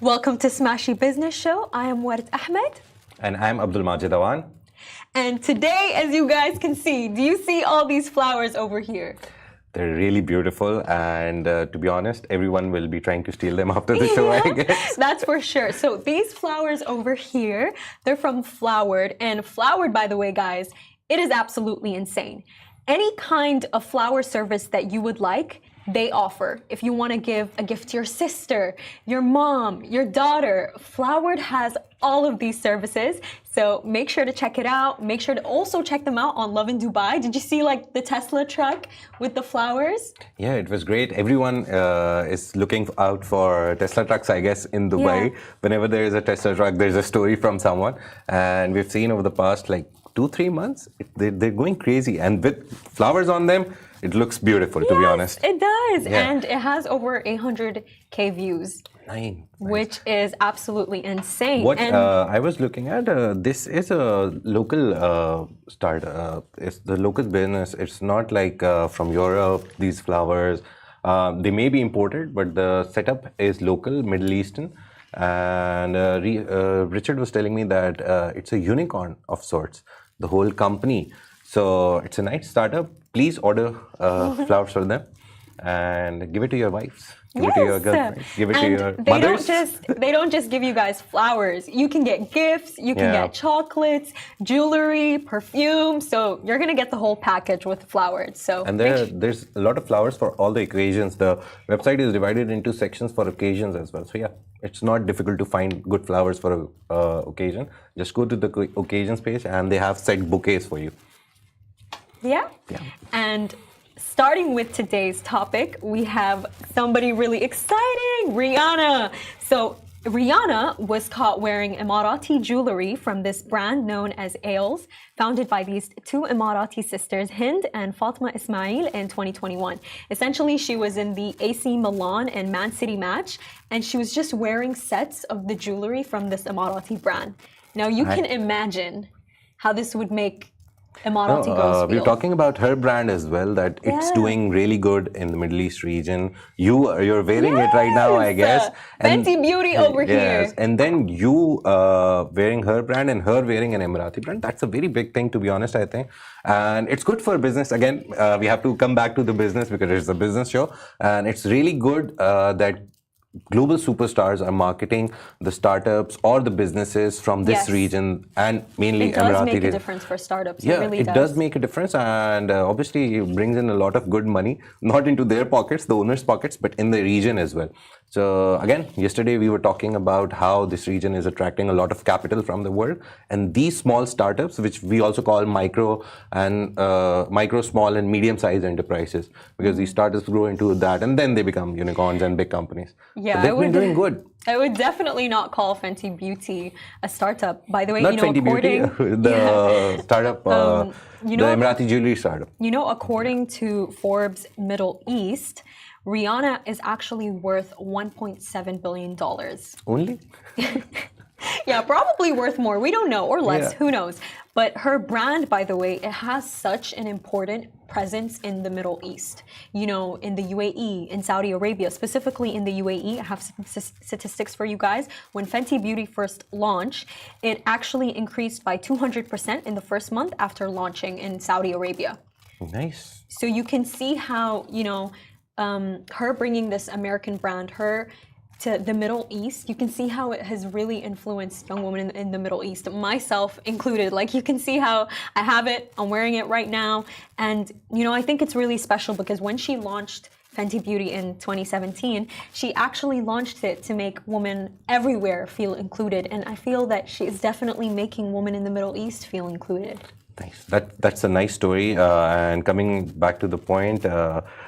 Welcome to Smashi Business Show. I am Warid Ahmed. And I'm Abdul Majid Awan. And today, as you guys can see, do you see all these flowers over here? They're really beautiful, and to be honest, everyone will be trying to steal them after the show, I guess. That's for sure. So these flowers over here, they're from Flowered. And Flowered, by the way, guys, it is absolutely insane. Any kind of flower service that you would like, they offer. If you want to give a gift to your sister, your mom, your daughter, Flowered has all of these services. So make sure to check it out. Make sure to also check them out on Love in Dubai. Did you see like the Tesla truck with the flowers? Yeah, it was great. Everyone is looking out for Tesla trucks, I guess, in Dubai. Yeah. Whenever there is a Tesla truck, there's a story from someone. And we've seen over the past like 2-3 months, they're going crazy. And with flowers on them, it looks beautiful, to be honest. It does. Yeah. And it has over 800K views. Nice. Which is absolutely insane. What I was looking at, this is a local startup. It's the local business. It's not like from Europe, these flowers. They may be imported, but the setup is local, Middle Eastern. And Richard was telling me that it's a unicorn of sorts, the whole company. So it's a nice startup. Please order flowers for them and give it to your wives. Give it to your girlfriends. Give it to your mothers. They don't just give you guys flowers. You can get gifts. You can get chocolates, jewelry, perfume. So you're gonna get the whole package with flowers. So and there's a lot of flowers for all the occasions. The website is divided into sections for occasions as well. So yeah, it's not difficult to find good flowers for a occasion. Just go to the occasions page and they have set bouquets for you. Yeah. And starting with today's topic, we have somebody really exciting, Rihanna. So Rihanna was caught wearing Emirati jewelry from this brand known as Ailes, founded by these two Emirati sisters, Hind and Fatma Ismail, in 2021. Essentially, she was in the AC Milan and Man City match, and she was just wearing sets of the jewelry from this Emirati brand. Now, you can imagine how this would make Emirati girls feel. We're talking about her brand as well, that it's doing really good in the Middle East region. You're wearing it right now, I guess. Fenty Beauty over here. And then you wearing her brand and her wearing an Emirati brand. That's a very big thing, to be honest, I think. And it's good for business. Again, we have to come back to the business because it's a business show. And it's really good that global superstars are marketing the startups or the businesses from this region, and mainly Emirati. It does make a difference for startups. Yeah, it really does make a difference, and obviously it brings in a lot of good money, not into their pockets, the owners' pockets, but in the region as well. So again, yesterday we were talking about how this region is attracting a lot of capital from the world, and these small startups, which we also call micro, small, and medium-sized enterprises, because these startups grow into that, and then they become unicorns and big companies. Yeah, so they've been doing good. I would definitely not call Fenty Beauty a startup. By the way, not Fenty Beauty, the startup, the Emirati jewelry startup. You know, according to Forbes Middle East, Rihanna is actually worth $1.7 billion. Only? Yeah, probably worth more. We don't know, or less. Who knows? But her brand, by the way, it has such an important presence in the Middle East. You know, in the UAE, in Saudi Arabia, specifically in the UAE. I have some statistics for you guys. When Fenty Beauty first launched, it actually increased by 200% in the first month after launching in Saudi Arabia. Nice. So you can see how, you know, her bringing this American brand, to the Middle East, you can see how it has really influenced young women in the Middle East, myself included. Like, you can see how I have it, I'm wearing it right now. And, you know, I think it's really special because when she launched Fenty Beauty in 2017, she actually launched it to make women everywhere feel included. And I feel that she is definitely making women in the Middle East feel included. Nice. That's a nice story. And coming back to the point,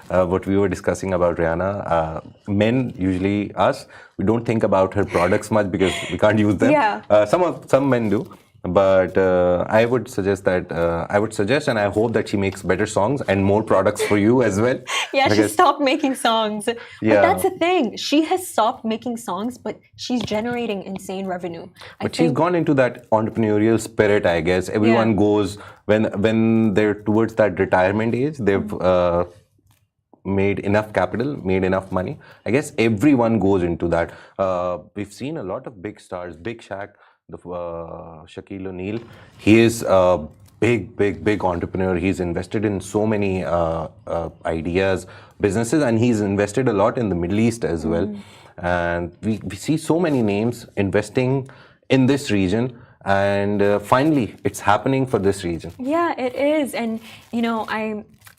what we were discussing about Rihanna, men, usually us, we don't think about her products much because we can't use them. Yeah. Some men do. But I would suggest and I hope that she makes better songs and more products for you as well. Yeah, she stopped making songs. But that's the thing. She has stopped making songs, but she's generating insane revenue. But she's gone into that entrepreneurial spirit, I guess. Everyone goes, when they're towards that retirement age, they've made enough capital, made enough money. I guess everyone goes into that. We've seen a lot of big stars, Big Shaq, Shaquille O'Neal. He is a big entrepreneur. He's invested in so many ideas, businesses, and he's invested a lot in the Middle East as well. And we see so many names investing in this region. And finally, it's happening for this region. Yeah, it is. And,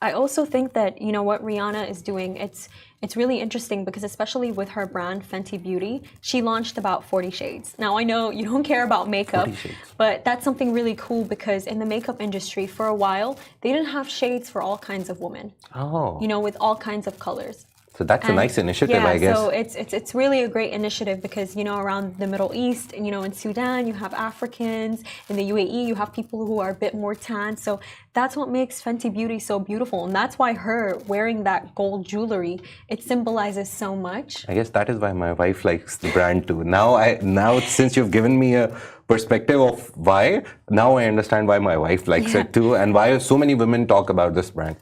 I also think that, what Rihanna is doing, it's really interesting because especially with her brand, Fenty Beauty, she launched about 40 shades. Now, I know you don't care about makeup, but that's something really cool because in the makeup industry, for a while, they didn't have shades for all kinds of women. Oh. With all kinds of colors. So that's a nice initiative, I guess. So it's really a great initiative because around the Middle East, in Sudan you have Africans, in the UAE you have people who are a bit more tan. So that's what makes Fenty Beauty so beautiful, and that's why her wearing that gold jewelry, it symbolizes so much. I guess that is why my wife likes the brand too. Now since you've given me a perspective of why, now I understand why my wife likes it too, and why so many women talk about this brand.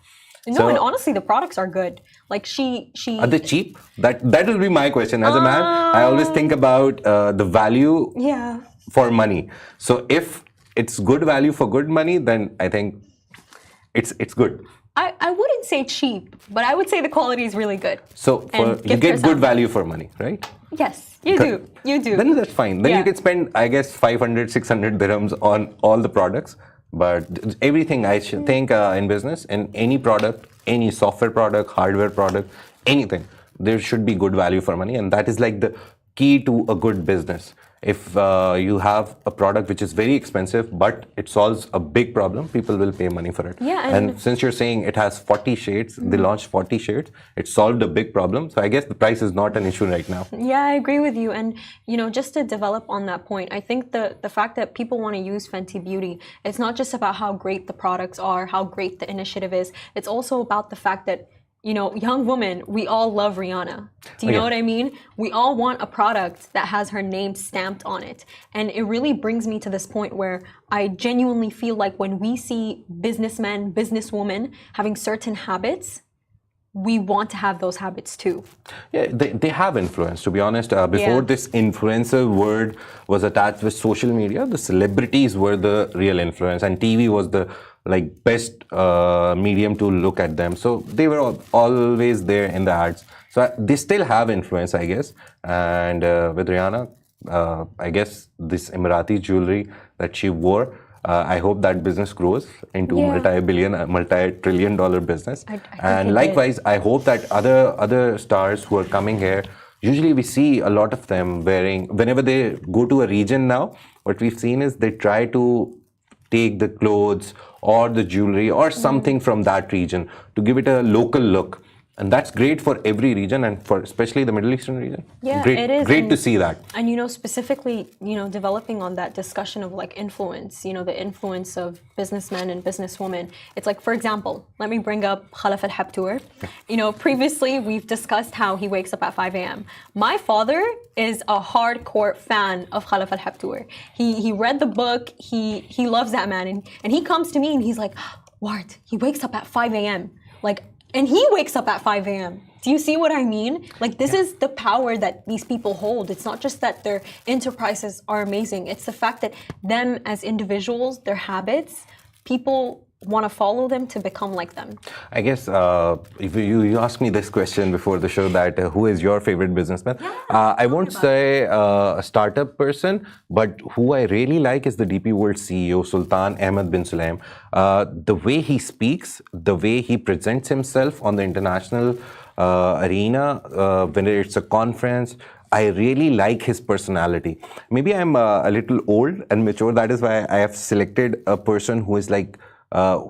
No, and honestly, the products are good. Like she. Are they cheap? That will be my question. As a man, I always think about the value for money. So if it's good value for good money, then I think it's good. I wouldn't say cheap, but I would say the quality is really good. So you get good value for money, right? Yes, you do. You do. Then that's fine. Then you can spend, I guess, 500, 600 dirhams on all the products. But everything I should think in business, in any product, any software product, hardware product, anything, there should be good value for money. And that is like the key to a good business. If you have a product which is very expensive, but it solves a big problem, people will pay money for it. Yeah, and since you're saying it has 40 shades, they launched 40 shades, it solved a big problem. So I guess the price is not an issue right now. Yeah, I agree with you. And, just to develop on that point, I think the fact that people want to use Fenty Beauty, it's not just about how great the products are, how great the initiative is. It's also about the fact that young women, we all love Rihanna. Do you know what I mean? We all want a product that has her name stamped on it. And it really brings me to this point where I genuinely feel like when we see businessmen, businesswomen having certain habits, we want to have those habits too. Yeah, they have influence, to be honest. Before this influencer word was attached with social media, the celebrities were the real influence, and TV was the best medium to look at them. So they were always there in the ads. So they still have influence, I guess. And with Rihanna, I guess this Emirati jewelry that she wore, I hope that business grows into multi-trillion dollar business. And likewise, I hope that other stars who are coming here, usually we see a lot of them wearing, whenever they go to a region now, what we've seen is they try to take the clothes or the jewelry or something from that region to give it a local look. And that's great for every region, and for especially the Middle Eastern region. Yeah, great, it is. Great to see that. And specifically, developing on that discussion of influence, the influence of businessmen and businesswomen. It's like, for example, let me bring up Khalaf al-Habtour. Previously we've discussed how he wakes up at 5 a.m. My father is a hardcore fan of Khalaf al-Habtour. He read the book, he loves that man, and he comes to me and he's like, Ward, he wakes up at 5 a.m. And he wakes up at 5 a.m. Do you see what I mean? This is the power that these people hold. It's not just that their enterprises are amazing. It's the fact that them as individuals, their habits, people want to follow them to become like them. I guess if you asked me this question before the show, that who is your favorite businessman? I won't say a startup person, but who I really like is the DP World CEO, Sultan Ahmed bin Sulaim. The way he speaks, the way he presents himself on the international arena, whether it's a conference, I really like his personality. Maybe I'm a little old and mature. That is why I have selected a person who is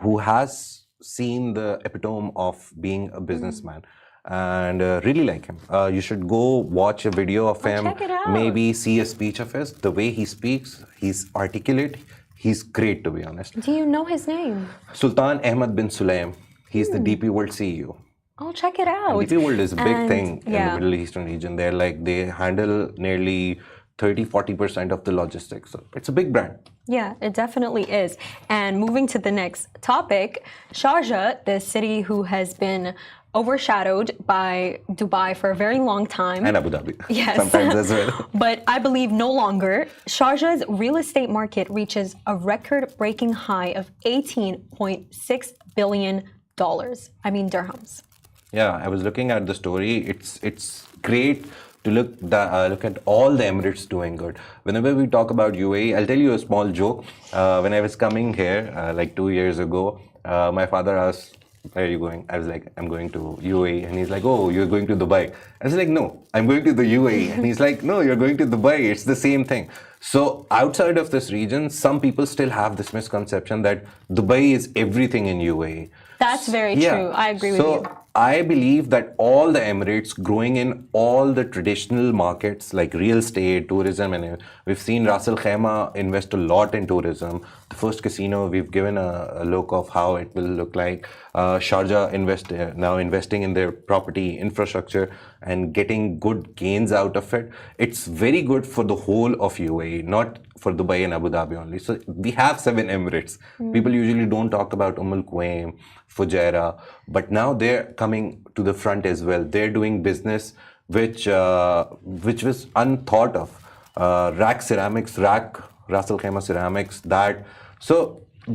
who has seen the epitome of being a businessman, and really like him. You should go watch a video of him, check it out. maybe see a speech of his. The way he speaks, he's articulate, he's great, to be honest. Do you know his name? Sultan Ahmed bin Sulaim. He's the DP World CEO. I'll check it out. DP World is a big thing in the Middle Eastern region. They handle nearly 30-40% of the logistics. So it's a big brand. Yeah, it definitely is. And moving to the next topic, Sharjah, the city who has been overshadowed by Dubai for a very long time. And Abu Dhabi. Yes. Sometimes as well. But I believe no longer. Sharjah's real estate market reaches a record-breaking high of $18.6 billion. I mean dirhams. Yeah, I was looking at the story. It's great to look at all the Emirates doing good. Whenever we talk about UAE, I'll tell you a small joke. When I was coming here like 2 years ago, my father asked, "Where are you going?" I was like, "I'm going to UAE," and he's like, "Oh, you're going to Dubai." I was like, "No, I'm going to the UAE," and he's like, "No, you're going to Dubai. It's the same thing." So outside of this region, some people still have this misconception that Dubai is everything in UAE. That's very true. I agree with you. I believe that all the Emirates growing in all the traditional markets like real estate, tourism, and we've seen Ras Al Khaimah invest a lot in tourism. The first casino, we've given a look of how it will look like. Sharjah now investing in their property infrastructure and getting good gains out of it. It's very good for the whole of UAE, not for Dubai and Abu Dhabi only. So we have 7 Emirates. People usually don't talk about Al Quwain, Fujairah, but now they're coming to the front as well. They're doing business which was unthought of. Rack ceramics, Ras Al Khaimah ceramics, that. So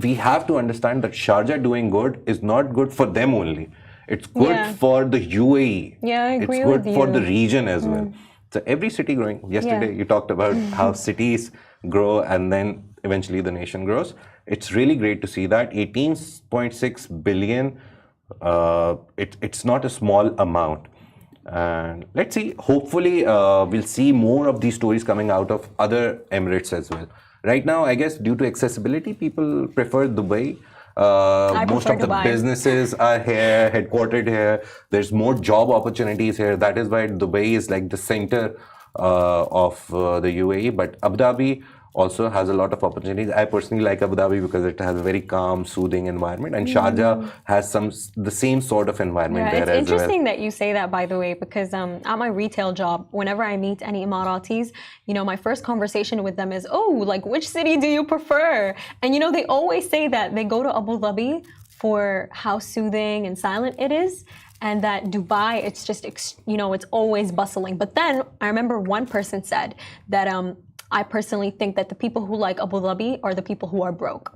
we have to understand that Sharjah doing good is not good for them only. It's good for the UAE. Yeah, I agree It's good with for you. the region as well. So every city growing. Yesterday you talked about how cities grow and then eventually the nation grows. It's really great to see that. 18.6 billion, it's not a small amount. And let's see, hopefully we'll see more of these stories coming out of other Emirates as well. Right now, I guess due to accessibility, people prefer Dubai. Most of the businesses are here, headquartered here. There's more job opportunities here. That is why Dubai is like the center of the UAE. But Abu Dhabi also has a lot of opportunities. I personally like Abu Dhabi because it has a very calm, soothing environment, and Sharjah has the same sort of environment there as well. It's interesting that you say that, by the way, because at my retail job, whenever I meet any Emiratis, my first conversation with them is, "Oh, like which city do you prefer?" And they always say that they go to Abu Dhabi for how soothing and silent it is. And that Dubai, it's just, it's always bustling. But then I remember one person said that I personally think that the people who like Abu Dhabi are the people who are broke.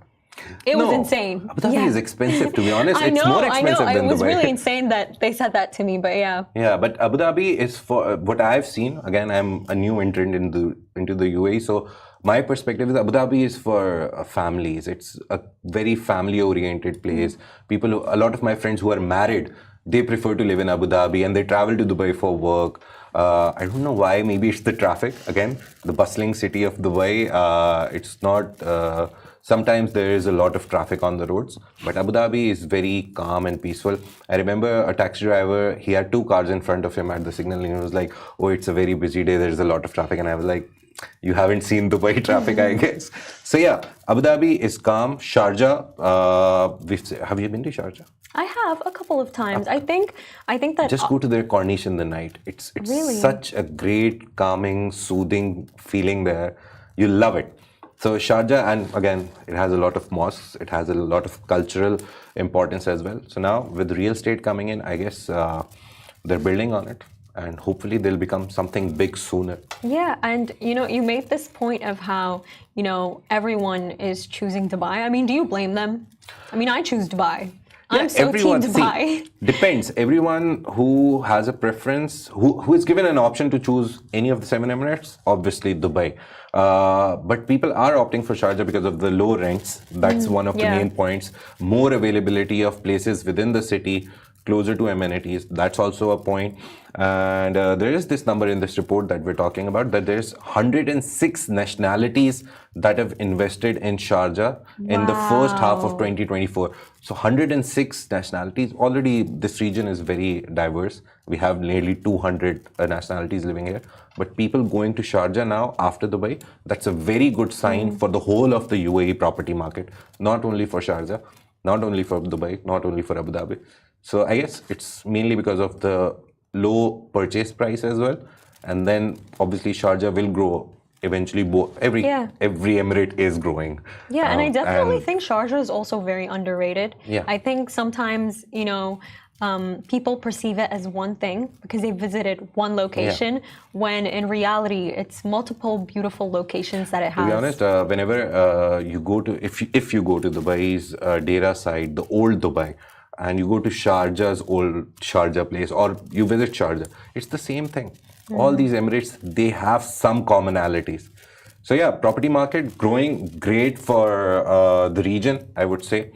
It was insane. Abu Dhabi is expensive, to be honest. It's more expensive than Dubai. It was really insane that they said that to me, but yeah. Yeah, but Abu Dhabi is, for what I've seen, again, I'm a new entrant into the UAE, so my perspective is Abu Dhabi is for families. It's a very family-oriented place. A lot of my friends who are married, they prefer to live in Abu Dhabi and they travel to Dubai for work. I don't know why. Maybe it's the traffic. Again, the bustling city of Dubai. It's not. Sometimes there is a lot of traffic on the roads, but Abu Dhabi is very calm and peaceful. I remember a taxi driver. He had 2 cars in front of him at the signal, and he was like, "Oh, it's a very busy day. There's a lot of traffic." And I was like, "You haven't seen Dubai traffic, I guess." So yeah, Abu Dhabi is calm. Sharjah. Have you been to Sharjah? I have a couple of times. I think that just go to their Corniche in the night. It's really such a great, calming, soothing feeling there. You love it. So Sharjah, and again, it has a lot of mosques. It has a lot of cultural importance as well. So now with real estate coming in, I guess they're building on it. And hopefully they'll become something big sooner. Yeah, and you made this point of how, everyone is choosing Dubai. I mean, do you blame them? I mean, I choose Dubai. Yeah, I'm so team Dubai. Depends. Everyone who has a preference, who is given an option to choose any of the 7 Emirates, obviously Dubai. But people are opting for Sharjah because of the low rents. That's one of the main points. More availability of places within the city, closer to amenities. That's also a point. And there is this number in this report that we're talking about, that there's 106 nationalities that have invested in Sharjah in the first half of 2024. So 106 nationalities. Already this region is very diverse. We have nearly 200 nationalities living here. But people going to Sharjah now after Dubai, that's a very good sign for the whole of the UAE property market. Not only for Sharjah, not only for Dubai, not only for Abu Dhabi. So I guess it's mainly because of the low purchase price as well. And then obviously Sharjah will grow eventually. Every emirate is growing. Yeah, and I definitely think Sharjah is also very underrated. Yeah. I think sometimes, people perceive it as one thing because they visited one location, when in reality it's multiple beautiful locations that it has. To be honest, whenever you go to, if you go to Dubai's Dera side, the old Dubai, and you go to Sharjah's old Sharjah place, or you visit Sharjah, it's the same thing. All these Emirates, they have some commonalities. So yeah, property market growing great for the region, I would say.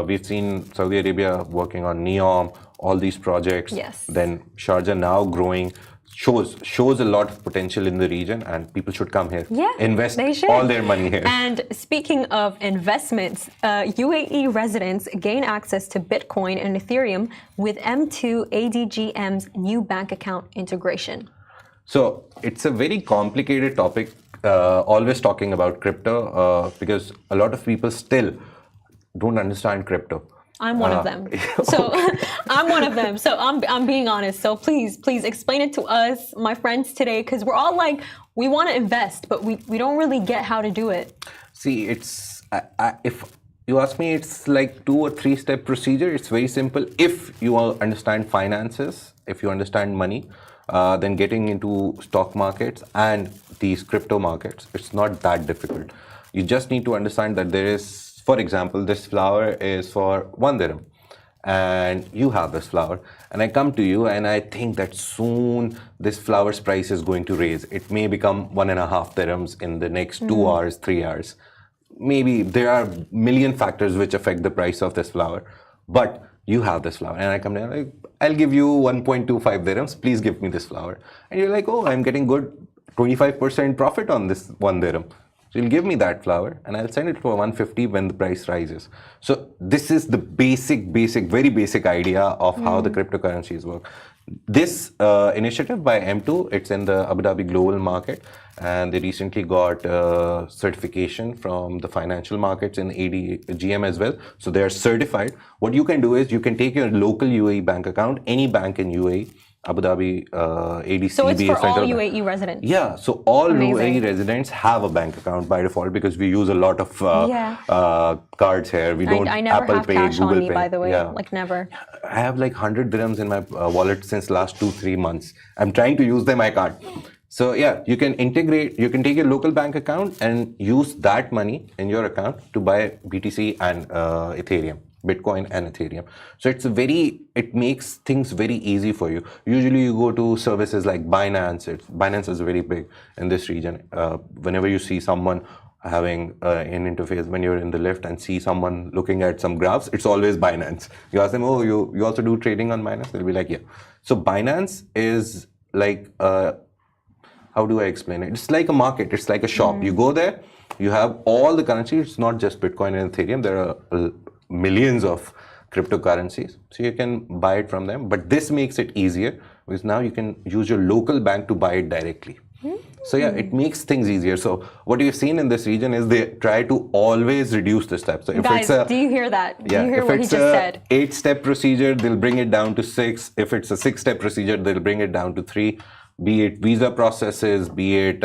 We've seen Saudi Arabia working on NEOM, all these projects. Yes. Then Sharjah now growing, shows a lot of potential in the region, and people should come here. Yeah, invest they should. all their money here. And speaking of investments, UAE residents gain access to Bitcoin and Ethereum with M2 ADGM's new bank account integration. So it's a very complicated topic, always talking about crypto, because a lot of people still don't understand crypto. I'm one of them. So I'm one of them. So I'm being honest. So please explain it to us, my friends today, because we're all like, we want to invest, but we don't really get how to do it. See, it's if you ask me, it's like 2 or 3 step procedure. It's very simple. If you understand finances, if you understand money, then getting into stock markets and these crypto markets, it's not that difficult. You just need to understand that there is, for example, this flower is for 1 dirham, and you have this flower, and I come to you and I think that soon this flower's price is going to raise. It may become 1.5 dirhams in the next 2 hours, 3 hours. Maybe there are million factors which affect the price of this flower, but you have this flower, and I come down like, I'll give you 1.25 dirhams, please give me this flower. And you're like, oh, I'm getting good 25% profit on this 1 dirham. So you'll give me that flower and I'll send it for 150 when the price rises. So this is the very basic idea of how the cryptocurrencies work. This initiative by M2, it's in the Abu Dhabi global market, and they recently got certification from the financial markets in ADGM as well. So they are certified. What you can do is you can take your local UAE bank account, any bank in UAE, Abu Dhabi, ADCB. So it's for all UAE residents? Yeah, so all UAE residents have a bank account by default, because we use a lot of cards here. We don't I never Apple have Pay, cash Google on me, Pay. by the way, Yeah. like never. I have like 100 dirhams in my wallet since last 2-3 months. I'm trying to use them, I can't. So yeah, you can integrate, you can take your local bank account and use that money in your account to buy BTC and Ethereum. Bitcoin and Ethereum. So it makes things very easy for you. Usually you go to services like Binance. Binance is very big in this region. Whenever you see someone having an interface, when you're in the lift and see someone looking at some graphs, it's always Binance. You ask them, oh, you also do trading on Binance? They'll be like, yeah. So Binance is like, how do I explain it? It's like a market. It's like a shop. You go there, you have all the currencies. It's not just Bitcoin and Ethereum. There are millions of cryptocurrencies, so you can buy it from them. But this makes it easier because now you can use your local bank to buy it directly. So yeah, it makes things easier. So what you've seen in this region is they try to always reduce the steps. So if Guys, it's do you hear that? Do yeah, you hear if what he it's just said? 8-step procedure, they'll bring it down to 6. If it's a 6-step procedure, they'll bring it down to 3. Be it visa processes, be it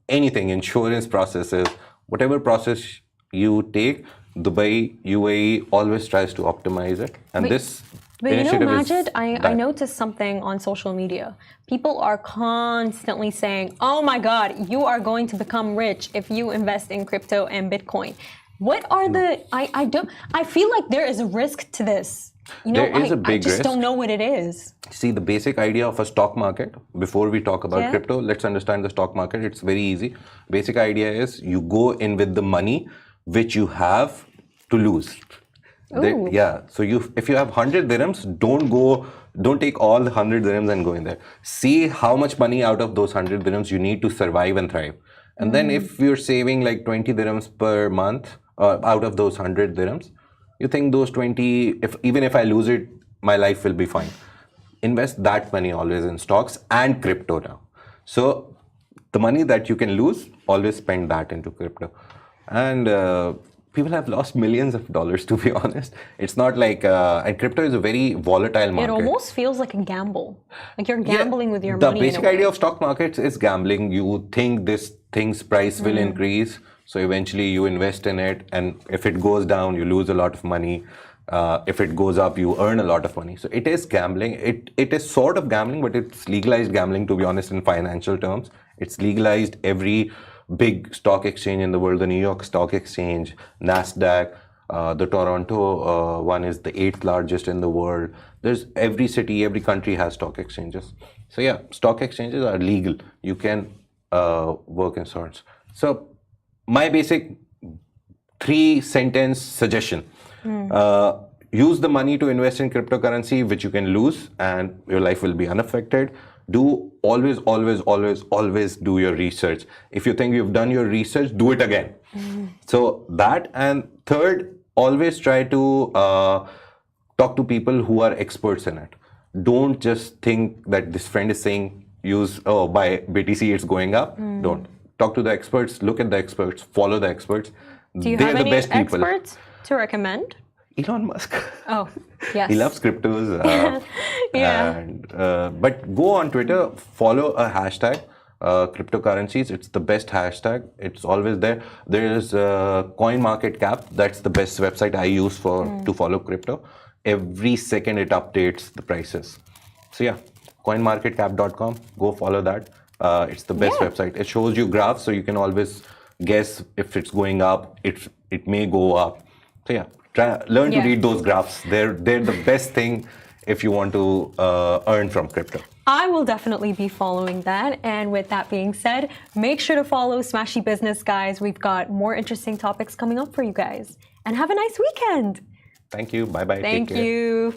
anything, insurance processes, whatever process you take, Dubai, UAE always tries to optimize it. And But you know, Majid, I noticed something on social media. People are constantly saying, oh my God, you are going to become rich if you invest in crypto and Bitcoin. What are I feel like there is a risk to this. You know, there is a big I just risk. don't know what it is. See, the basic idea of a stock market, before we talk about crypto, let's understand the stock market. It's very easy. Basic idea is you go in with the money which you have to lose. So if you have 100 dirhams, don't take all the 100 dirhams and go in there. See how much money out of those 100 dirhams you need to survive and thrive. And then if you're saving like 20 dirhams per month out of those 100 dirhams, you think those 20, even if I lose it, my life will be fine. Invest that money always in stocks and crypto now. So the money that you can lose, always spend that into crypto. And people have lost millions of dollars, to be honest. It's not like, and crypto is a very volatile market. It almost feels like a gamble. Like you're gambling with your money. The basic idea of stock markets is gambling. You think this thing's price will increase. So eventually you invest in it. And if it goes down, you lose a lot of money. If it goes up, you earn a lot of money. So it is gambling. It is sort of gambling, but it's legalized gambling, to be honest, in financial terms. It's legalized. Every big stock exchange in the world, the New York Stock Exchange, NASDAQ, the Toronto one is the 8th largest in the world. There's every city, every country has stock exchanges. So yeah, stock exchanges are legal. You can work in sorts. So my basic 3-sentence suggestion. Use the money to invest in cryptocurrency, which you can lose, and your life will be unaffected. Do always, always, always, always do your research. If you think you've done your research, do it again. So that, and third, always try to talk to people who are experts in it. Don't just think that this friend is saying buy BTC, it's going up. Don't. Talk to the experts, look at the experts, follow the experts. Do you They're have the any best people. experts to recommend? Elon Musk. Oh, yes. He loves cryptos. Yeah. But go on Twitter, follow a hashtag, cryptocurrencies. It's the best hashtag. It's always there. There is CoinMarketCap. That's the best website I use to follow crypto. Every second it updates the prices. So yeah, coinmarketcap.com. Go follow that. It's the best website. It shows you graphs, so you can always guess if it's going up. It may go up. So yeah. Learn to read those graphs. They're the best thing if you want to earn from crypto. I will definitely be following that. And with that being said, make sure to follow Smashi Business, guys. We've got more interesting topics coming up for you guys. And have a nice weekend. Thank you. Bye-bye. Thank you.